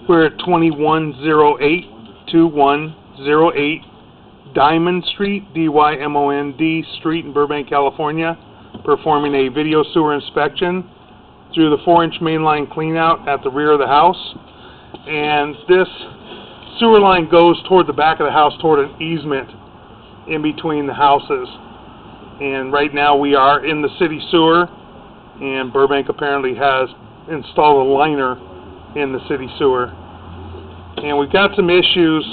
We're at 2108 Dymond Street, D-Y-M-O-N-D Street in Burbank, California, performing a video sewer inspection through the 4-inch mainline cleanout at the rear of the house. And this sewer line goes toward the back of the house, toward an easement in between the houses. And right now we are in the city sewer, and Burbank apparently has installed a liner in the city sewer. And we've got some issues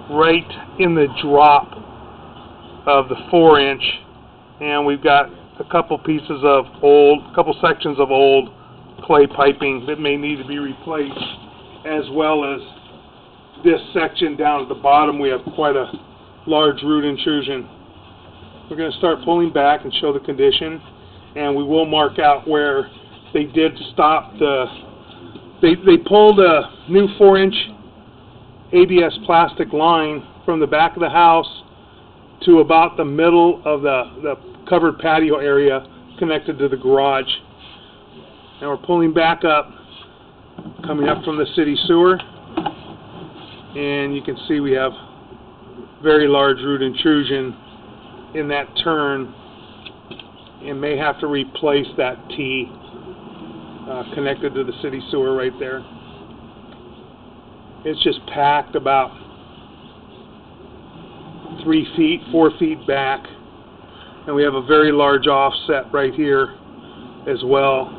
right in the drop of the 4-inch, and we've got a couple sections of old clay piping that may need to be replaced, as well as this section down at the bottom. We have quite a large root intrusion. We're going to start pulling back and show the condition, and we will mark out where they did stop they pulled a new 4-inch ABS plastic line from the back of the house to about the middle of the covered patio area connected to the garage. And we're pulling back up, coming up from the city sewer, and you can see we have very large root intrusion in that turn, and may have to replace that T connected to the city sewer right there. It's just packed about 3 feet, 4 feet back, and we have a very large offset right here as well.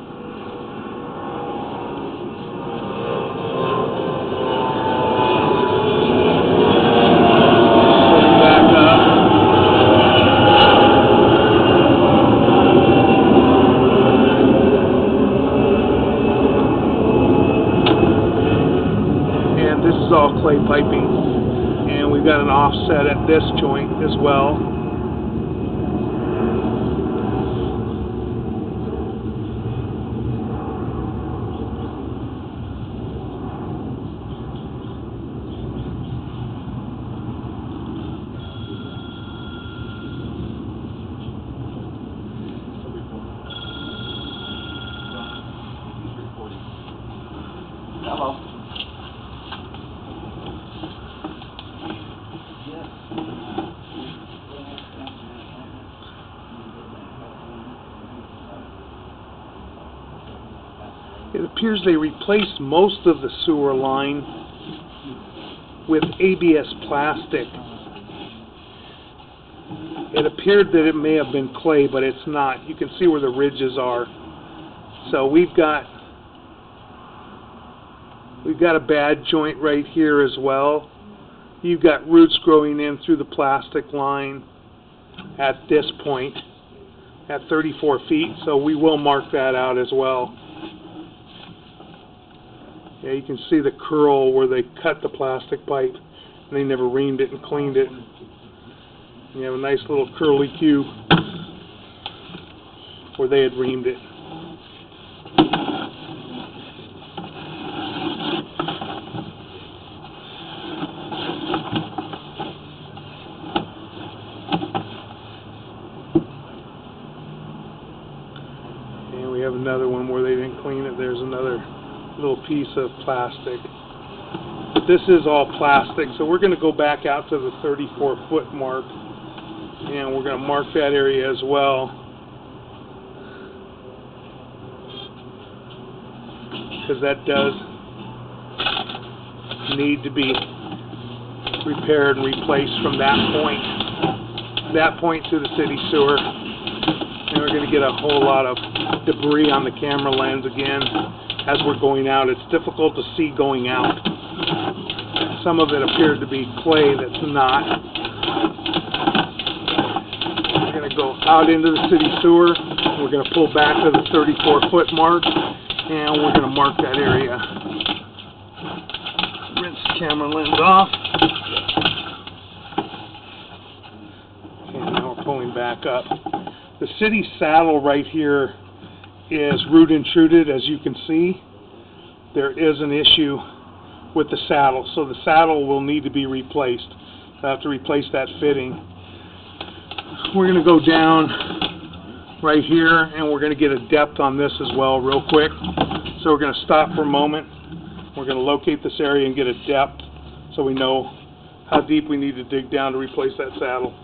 This is all clay piping, and we've got an offset at this joint as well. Hello. It appears they replaced most of the sewer line with ABS plastic. It appeared that it may have been clay, but it's not. You can see where the ridges are. So we've got a bad joint right here as well. You've got roots growing in through the plastic line at this point at 34 feet, so we will mark that out as well. Yeah, you can see the curl where they cut the plastic pipe and they never reamed it and cleaned it. And you have a nice little curly Q where they had reamed it. And we have another one where they didn't clean it. There's another little piece of plastic. This is all plastic, so we're going to go back out to the 34-foot mark, and we're going to mark that area as well, because that does need to be repaired and replaced from that point to the city sewer. And we're going to get a whole lot of debris on the camera lens again as we're going out. It's difficult to see going out. Some of it appeared to be clay that's not. We're going to go out into the city sewer. We're going to pull back to the 34-foot mark, and we're going to mark that area. Rinse the camera lens off. And now we're pulling back up. The city saddle right here is root intruded, as you can see. There is an issue with the saddle, so the saddle will need to be replaced. I have to replace that fitting. We're going to go down right here, and we're going to get a depth on this as well real quick. So we're going to stop for a moment We're going to locate this area and get a depth so we know how deep we need to dig down to replace that saddle.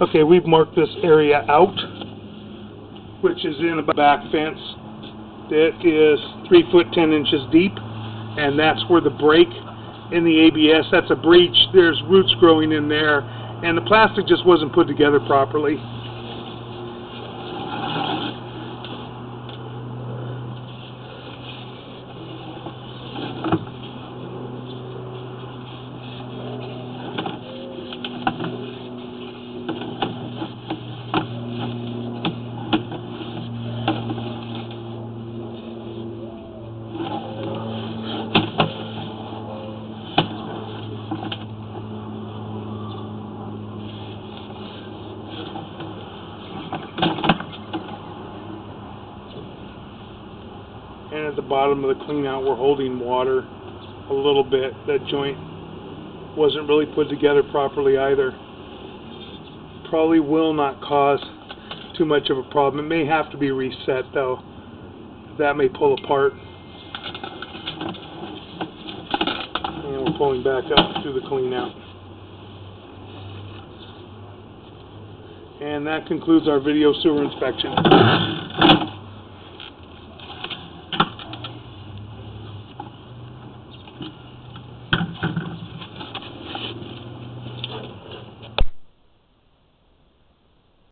Okay, we've marked this area out, which is in a back fence that is 3 foot 10 inches deep, and that's where the break in the ABS, that's a breach, there's roots growing in there, and the plastic just wasn't put together properly. And at the bottom of the clean out, we're holding water a little bit. That joint wasn't really put together properly either. Probably will not cause too much of a problem. It may have to be reset though. That may pull apart. And we're pulling back up through the clean out. And that concludes our video sewer inspection.